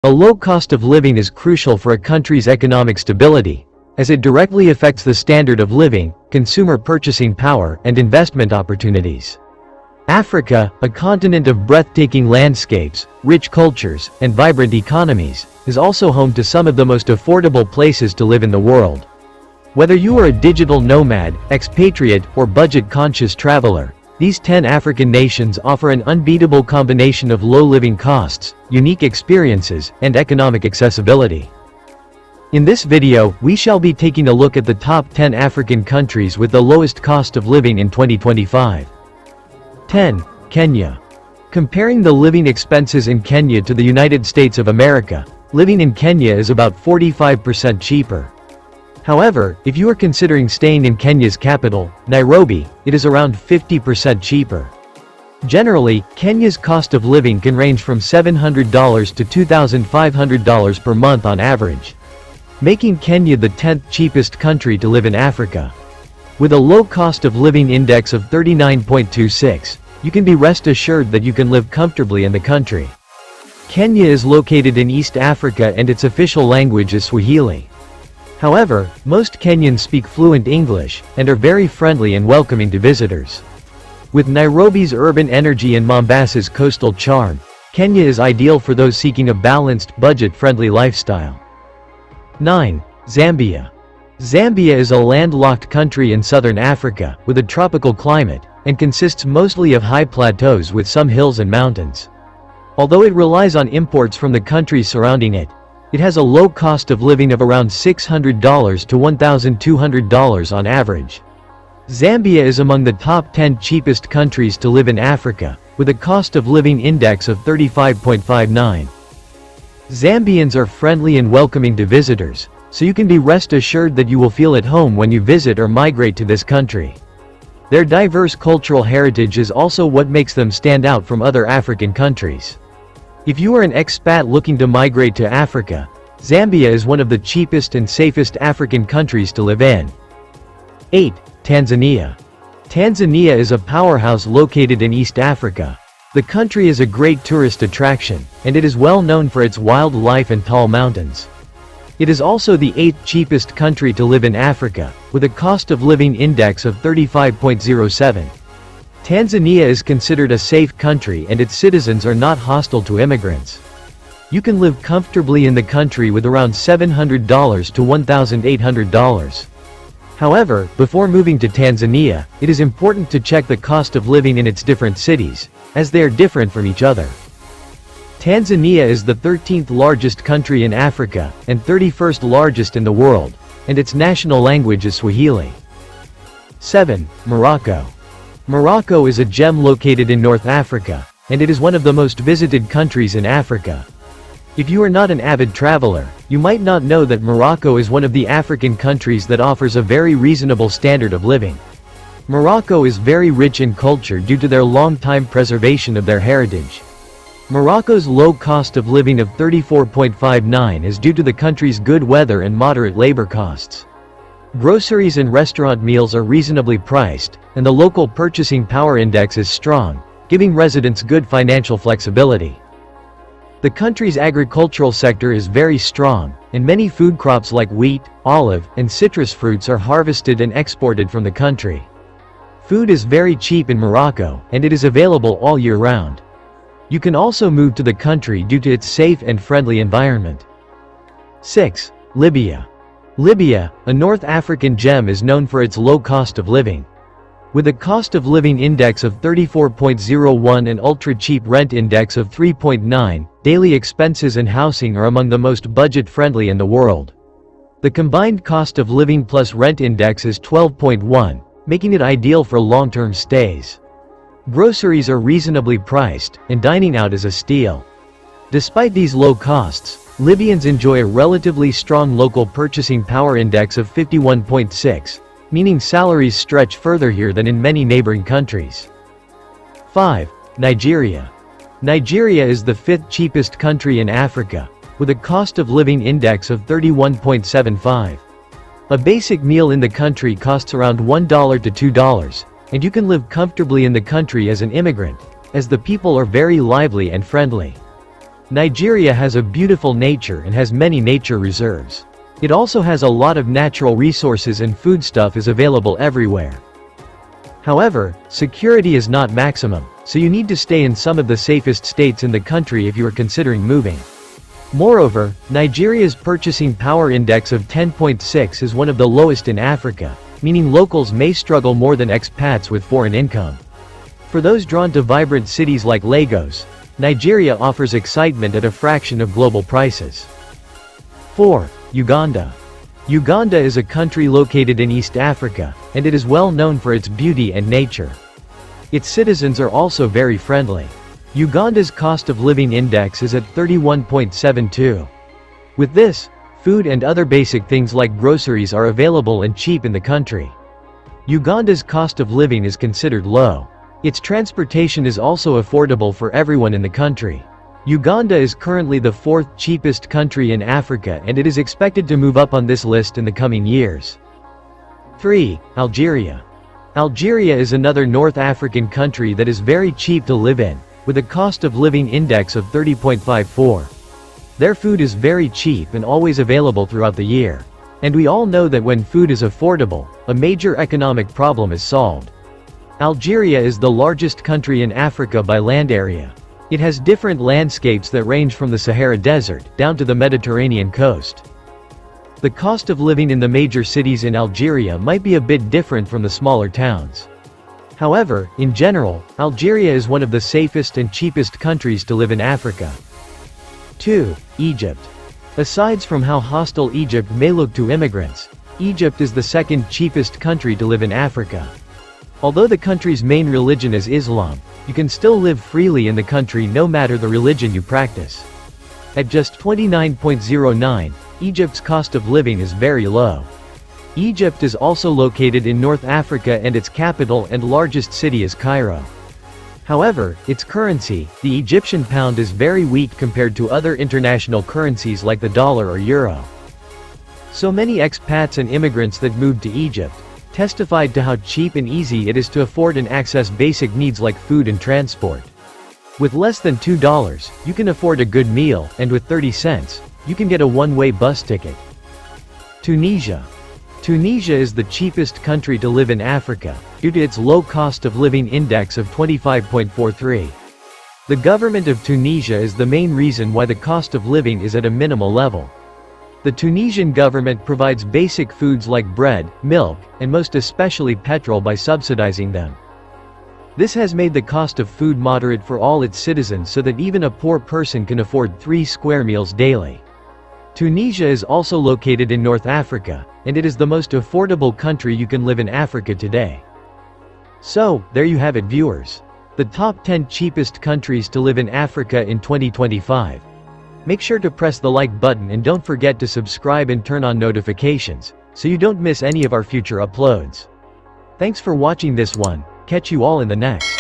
A low cost of living is crucial for a country's economic stability, as it directly affects the standard of living, consumer purchasing power, and investment opportunities. Africa, a continent of breathtaking landscapes, rich cultures, and vibrant economies, is also home to some of the most affordable places to live in the world. Whether you are a digital nomad, expatriate, or budget-conscious traveler, these 10 African nations offer an unbeatable combination of low living costs, unique experiences, and economic accessibility. In this video, we shall be taking a look at the top 10 African countries with the lowest cost of living in 2025. 10. Kenya. Comparing the living expenses in Kenya to the United States of America, living in Kenya is about 45% cheaper. However, if you are considering staying in Kenya's capital, Nairobi, it is around 50% cheaper. Generally, Kenya's cost of living can range from $700 to $2,500 per month on average, making Kenya the 10th cheapest country to live in Africa. With a low cost of living index of 39.26, you can be rest assured that you can live comfortably in the country. Kenya is located in East Africa and its official language is Swahili. However, most Kenyans speak fluent English, and are very friendly and welcoming to visitors. With Nairobi's urban energy and Mombasa's coastal charm, Kenya is ideal for those seeking a balanced, budget-friendly lifestyle. 9. Zambia. Zambia is a landlocked country in southern Africa, with a tropical climate, and consists mostly of high plateaus with some hills and mountains. Although it relies on imports from the countries surrounding it, it has a low cost of living of around $600 to $1,200 on average. Zambia is among the top 10 cheapest countries to live in Africa, with a cost of living index of 35.59. Zambians are friendly and welcoming to visitors, so you can be rest assured that you will feel at home when you visit or migrate to this country. Their diverse cultural heritage is also what makes them stand out from other African countries. If you are an expat looking to migrate to Africa, Zambia is one of the cheapest and safest African countries to live in. 8. Tanzania. Tanzania is a powerhouse located in East Africa. The country is a great tourist attraction, and it is well known for its wildlife and tall mountains. It is also the 8th cheapest country to live in Africa, with a cost of living index of 35.07. Tanzania is considered a safe country and its citizens are not hostile to immigrants. You can live comfortably in the country with around $700 to $1,800. However, before moving to Tanzania, it is important to check the cost of living in its different cities, as they are different from each other. Tanzania is the 13th largest country in Africa, and 31st largest in the world, and its national language is Swahili. 7. Morocco. Morocco is a gem located in North Africa, and it is one of the most visited countries in Africa. If you are not an avid traveler, you might not know that Morocco is one of the African countries that offers a very reasonable standard of living. Morocco is very rich in culture due to their long-time preservation of their heritage. Morocco's low cost of living of 34.59 is due to the country's good weather and moderate labor costs. Groceries and restaurant meals are reasonably priced, and the local purchasing power index is strong, giving residents good financial flexibility. The country's agricultural sector is very strong, and many food crops like wheat, olive, and citrus fruits are harvested and exported from the country. Food is very cheap in Morocco, and it is available all year round. You can also move to the country due to its safe and friendly environment. 6. Libya. Libya, a North African gem, is known for its low cost of living. With a cost of living index of 34.01 and ultra-cheap rent index of 3.9, daily expenses and housing are among the most budget-friendly in the world. The combined cost of living plus rent index is 12.1, making it ideal for long-term stays. Groceries are reasonably priced, and dining out is a steal. Despite these low costs, Libyans enjoy a relatively strong local purchasing power index of 51.6, meaning salaries stretch further here than in many neighboring countries. 5. Nigeria. Nigeria is the 5th cheapest country in Africa, with a cost of living index of 31.75. A basic meal in the country costs around $1 to $2, and you can live comfortably in the country as an immigrant, as the people are very lively and friendly. Nigeria has a beautiful nature and has many nature reserves. It also has a lot of natural resources and foodstuff is available everywhere. However, security is not maximum, so you need to stay in some of the safest states in the country if you are considering moving. Moreover, Nigeria's purchasing power index of 10.6 is one of the lowest in Africa, meaning locals may struggle more than expats with foreign income. For those drawn to vibrant cities like Lagos, Nigeria offers excitement at a fraction of global prices. 4. Uganda. Uganda is a country located in East Africa, and it is well known for its beauty and nature. Its citizens are also very friendly. Uganda's cost of living index is at 31.72. With this, food and other basic things like groceries are available and cheap in the country. Uganda's cost of living is considered low. Its transportation is also affordable for everyone in the country. Uganda is currently the 4th cheapest country in Africa and it is expected to move up on this list in the coming years. 3. Algeria. Algeria is another North African country that is very cheap to live in, with a cost of living index of 30.54. Their food is very cheap and always available throughout the year. And we all know that when food is affordable, a major economic problem is solved. Algeria is the largest country in Africa by land area. It has different landscapes that range from the Sahara Desert down to the Mediterranean coast. The cost of living in the major cities in Algeria might be a bit different from the smaller towns. However, in general, Algeria is one of the safest and cheapest countries to live in Africa. 2. Egypt. Aside from how hostile Egypt may look to immigrants, Egypt is the 2nd cheapest country to live in Africa. Although the country's main religion is Islam, you can still live freely in the country no matter the religion you practice. At just 29.09, Egypt's cost of living is very low. Egypt is also located in North Africa and its capital and largest city is Cairo. However, its currency, the Egyptian pound, is very weak compared to other international currencies like the dollar or euro. So many expats and immigrants that moved to Egypt testified to how cheap and easy it is to afford and access basic needs like food and transport. With less than $2, you can afford a good meal, and with 30 cents, you can get a one-way bus ticket. Tunisia. Tunisia is the cheapest country to live in Africa, due to its low cost of living index of 25.43. The government of Tunisia is the main reason why the cost of living is at a minimal level. The Tunisian government provides basic foods like bread, milk, and most especially petrol by subsidizing them. This has made the cost of food moderate for all its citizens so that even a poor person can afford 3 square meals daily. Tunisia is also located in North Africa, and it is the most affordable country you can live in Africa today. So, there you have it, viewers. The top 10 cheapest countries to live in Africa in 2025. Make sure to press the like button and don't forget to subscribe and turn on notifications, so you don't miss any of our future uploads. Thanks for watching this one, catch you all in the next.